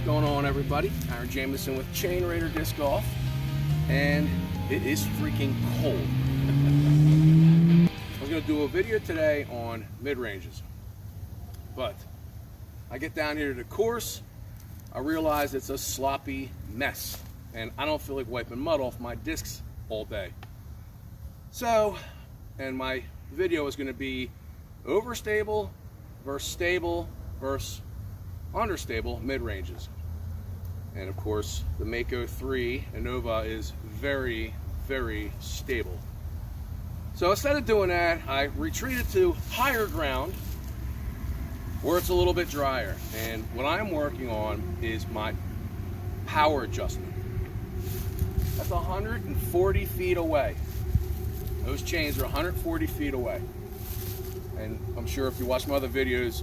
going on, everybody? Aaron Jameson with Chain Raider Disc Golf, and it is freaking cold. I was going to do a video today on mid-ranges, but I get down here to the course, I realize it's a sloppy mess, and I don't feel like wiping mud off my discs all day. So, and my video is going to be overstable versus stable versus understable mid-ranges. And of course, the Mako 3 Innova is very, very stable. So instead of doing that, I retreated to higher ground where it's a little bit drier. And what I'm working on is my power adjustment. That's 140 feet away. Those chains are 140 feet away. And I'm sure if you watch my other videos,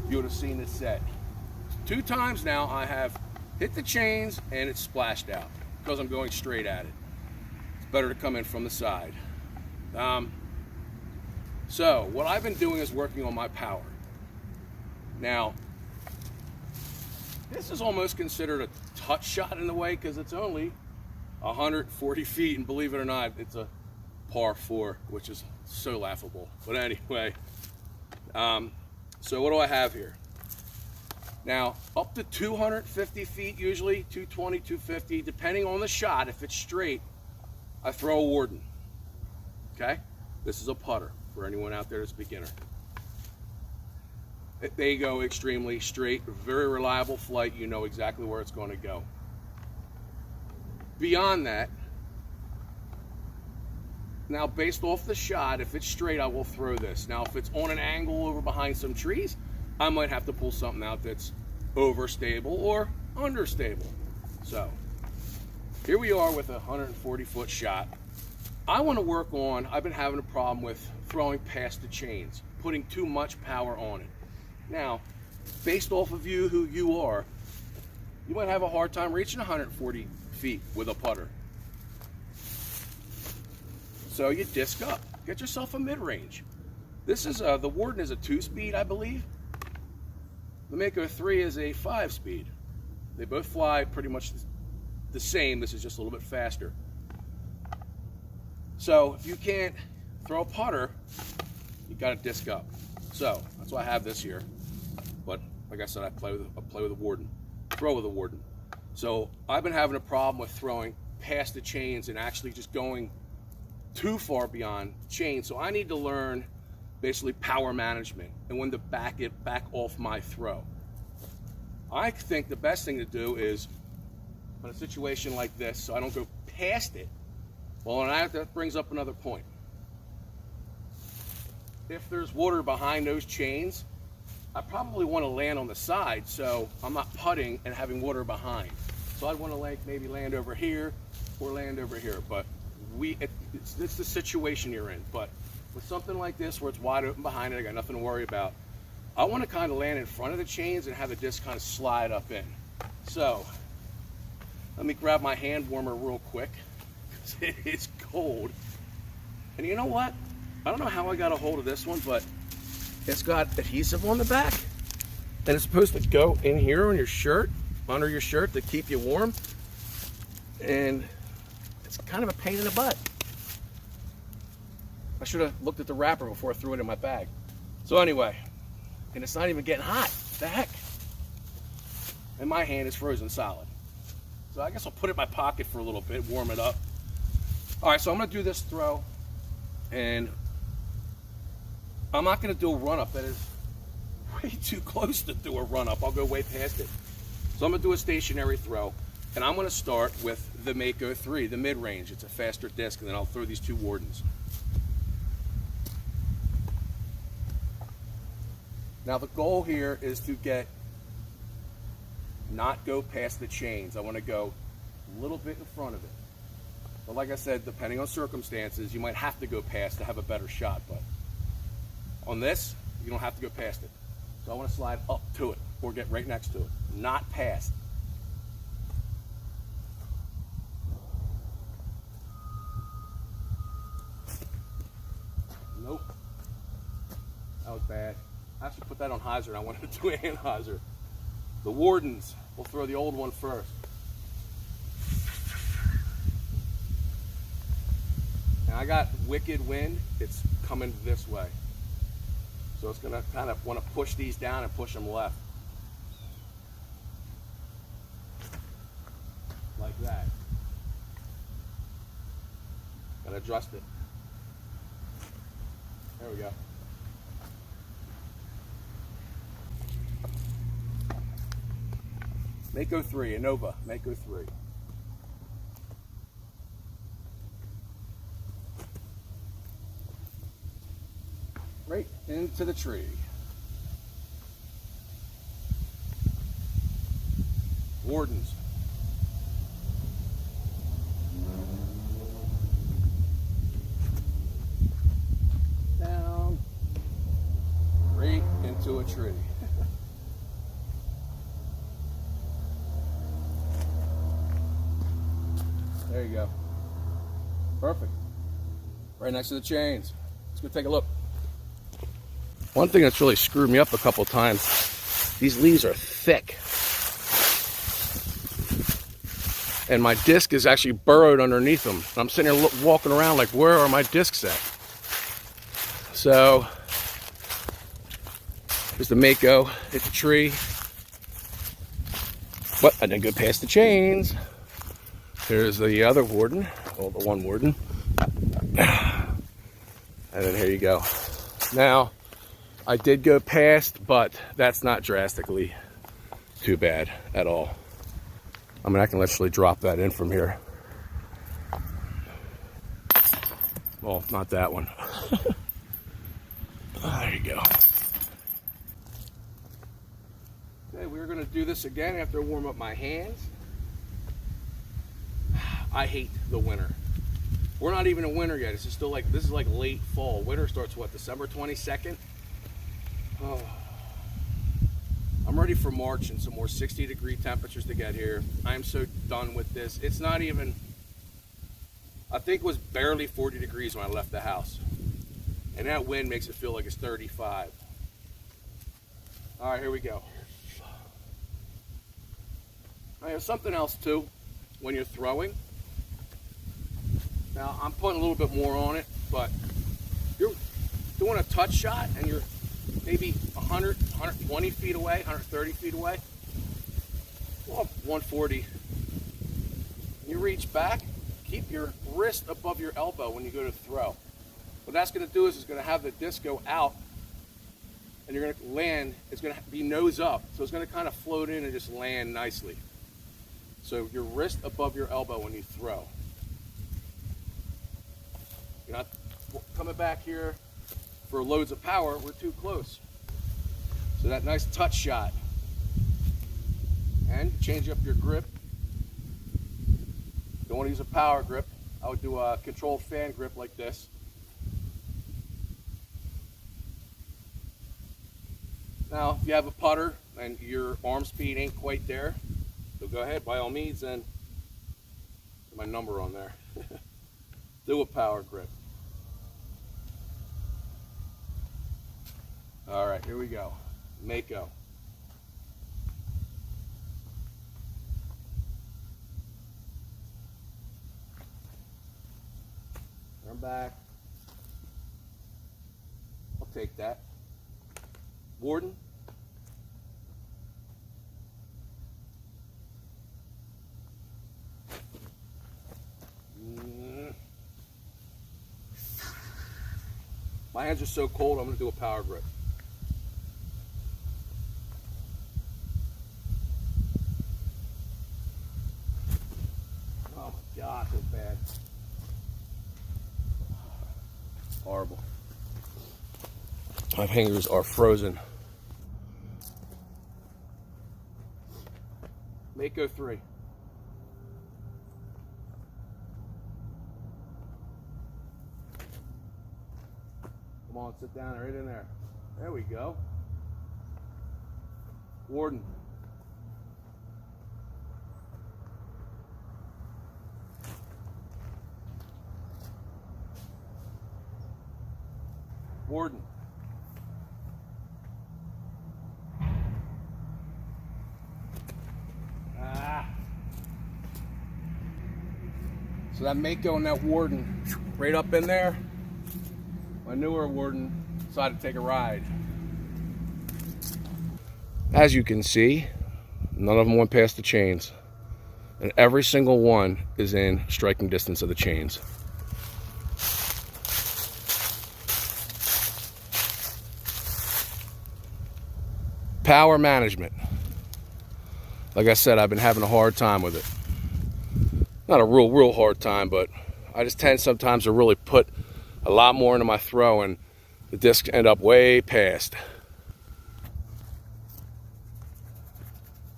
you would have seen this set. 2 times now I have hit the chains and it's splashed out because I'm going straight at it. It's better to come in from the side. So what I've been doing is working on my power. Now, this is almost considered a touch shot in a way because it's only 140 feet, and believe it or not, it's a par 4, which is so laughable. But anyway, so what do I have here? Now, up to 250 feet, usually 220, 250, depending on the shot. If it's straight, I throw a Warden. Okay? This is a putter for anyone out there that's a beginner. They go extremely straight, very reliable flight. You know exactly where it's going to go. Beyond that, now based off the shot, if it's straight, I will throw this. Now, if it's on an angle over behind some trees, I might have to pull something out that's overstable or understable. So here we are with a 140-foot shot. I want to work on, I've been having a problem with throwing past the chains, putting too much power on it. Now, based off of you, who you are, you might have a hard time reaching 140 feet with a putter. So you disc up, get yourself a mid-range. This is, the Warden is a 2-speed, I believe. The Mako 3 is a 5-speed. They both fly pretty much the same. This is just a little bit faster. So if you can't throw a putter, you got to disc up. So that's why I have this here. But like I said, I play with a Warden, throw with a Warden. So I've been having a problem with throwing past the chains and actually just going too far beyond chains. So I need to learn basically power management and when to back off my throw. I think the best thing to do is, in a situation like this, so I don't go past it, well, and that brings up another point. If there's water behind those chains, I probably want to land on the side so I'm not putting and having water behind. So I'd want to maybe land over here or land over here, but it's the situation you're in. But with something like this where it's wide open behind it, I got nothing to worry about. I want to kind of land in front of the chains and have the disc kind of slide up in. So let me grab my hand warmer real quick because it is cold. And you know what? I don't know how I got a hold of this one, but it's got adhesive on the back and it's supposed to go in here on your shirt, under your shirt, to keep you warm. And it's kind of a pain in the butt. I should have looked at the wrapper before I threw it in my bag. So anyway, and it's not even getting hot. What the heck? And my hand is frozen solid. So I guess I'll put it in my pocket for a little bit, warm it up. All right, so I'm gonna do this throw, and I'm not gonna do a run-up. That is way too close to do a run-up. I'll go way past it. So I'm gonna do a stationary throw, and I'm gonna start with the Mako 3, the mid-range. It's a faster disc, and then I'll throw these 2 Wardens. Now the goal here is to not go past the chains. I want to go a little bit in front of it. But like I said, depending on circumstances, you might have to go past to have a better shot. But on this, you don't have to go past it. So I want to slide up to it or get right next to it, not past. Nope. That was bad. I actually put that on hyzer and I wanted to do Anheuser. The Wardens, we'll throw the old one first. And I got wicked wind, it's coming this way. So it's gonna kind of want to push these down and push them left. Like that. Gotta adjust it. There we go. Mako 3, Innova, Mako 3. Right into the tree. Wardens. Down. Right into a tree. There you go. Perfect. Right next to the chains. Let's go take a look. One thing that's really screwed me up a couple times, these leaves are thick. And my disc is actually burrowed underneath them. I'm sitting here walking around like, where are my discs at? So, here's the Mako, hit the tree. But I didn't go past the chains. Here's the other Warden, well, the one Warden. And then here you go. Now, I did go past, but that's not drastically too bad at all. I mean, I can literally drop that in from here. Well, not that one. There you go. Okay, we're gonna do this again after I warm up my hands. I hate the winter. We're not even in winter yet. It's just still like, this is like late fall. Winter starts what, December 22nd? Oh. I'm ready for March and some more 60-degree temperatures to get here. I'm so done with this. It's not even, I think it was barely 40 degrees when I left the house. And that wind makes it feel like it's 35. All right, here we go. I have something else too when you're throwing. Now, I'm putting a little bit more on it, but you're doing a touch shot and you're maybe 100, 120 feet away, 130 feet away. Well, 140. You reach back, keep your wrist above your elbow when you go to throw. What that's going to do is it's going to have the disc go out and you're going to land, it's going to be nose up. So it's going to kind of float in and just land nicely. So your wrist above your elbow when you throw. You're not coming back here for loads of power, we're too close. So that nice touch shot. And change up your grip. Don't want to use a power grip. I would do a controlled fan grip like this. Now, if you have a putter and your arm speed ain't quite there, so go ahead, by all means, and put my number on there. Do a power grip. All right, here we go. Mako. Turn back. I'll take that. Warden. My hands are so cold, I'm going to do a power grip. Oh my God, so bad. Horrible. My fingers are frozen. Mako 3. Come on, sit down right in there. There we go. Warden. Warden. So that Mako and that Warden, right up in there, my newer Warden decided to take a ride. As you can see, none of them went past the chains. And every single one is in striking distance of the chains. Power management. Like I said, I've been having a hard time with it. Not a real hard time, but I just tend sometimes to really put a lot more into my throw and the discs end up way past.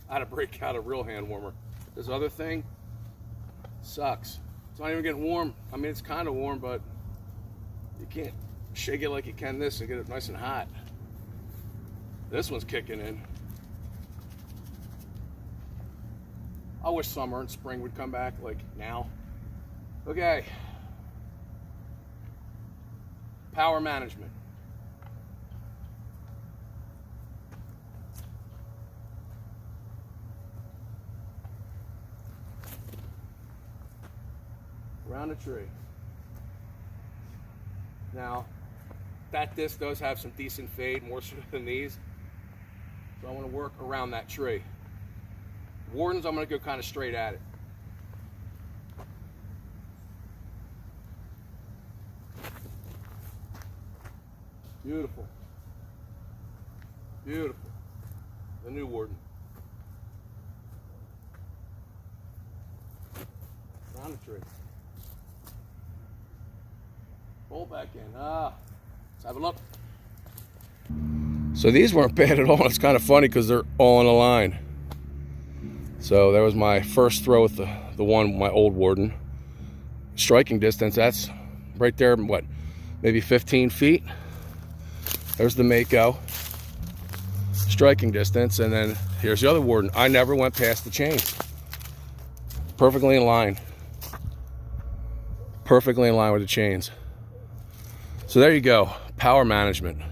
I had to break out a real hand warmer. This other thing sucks. It's not even getting warm. I mean, it's kind of warm, but you can't shake it like you can this and get it nice and hot. This one's kicking in. I wish summer and spring would come back like now. Okay. Power management. Around a tree. Now, that disc does have some decent fade, more so than these. So I want to work around that tree. Wardens, I'm going to go kind of straight at it. Beautiful. Beautiful. The new Warden. Around the tree. Pull back in. Let's have a look. So these weren't bad at all. It's kind of funny because they're all on a line. So that was my first throw with the one, my old Warden. Striking distance, that's right there, what, maybe 15 feet? There's the Mako. Striking distance, and then here's the other Warden. I never went past the chains. Perfectly in line. Perfectly in line with the chains. So there you go, power management.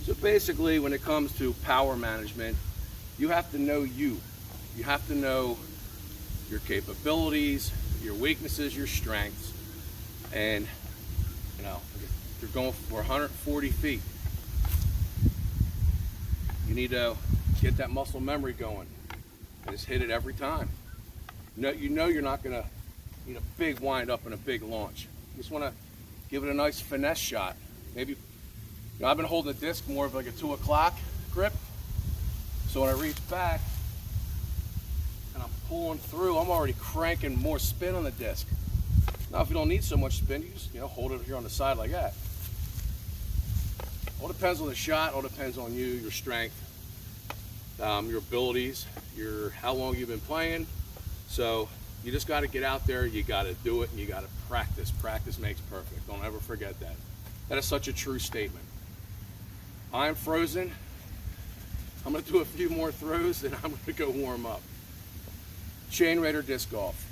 So basically, when it comes to power management, you have to know you. You have to know your capabilities, your weaknesses, your strengths. And, you know, if you're going for 140 feet, you need to get that muscle memory going and just hit it every time. You know you're not going to need a big wind up and a big launch. You just want to give it a nice finesse shot. Maybe, you know, I've been holding the disc more of like a 2 o'clock grip. So when I reach back and I'm pulling through, I'm already cranking more spin on the disc. Now, if you don't need so much spin, you just, you know, hold it here on the side like that. All depends on the shot. All depends on you, your strength, your abilities, how long you've been playing. So you just got to get out there. You got to do it, and you got to practice. Practice makes perfect. Don't ever forget that. That is such a true statement. I'm frozen. I'm going to do a few more throws, and I'm going to go warm up. Chain Raider Disc Golf.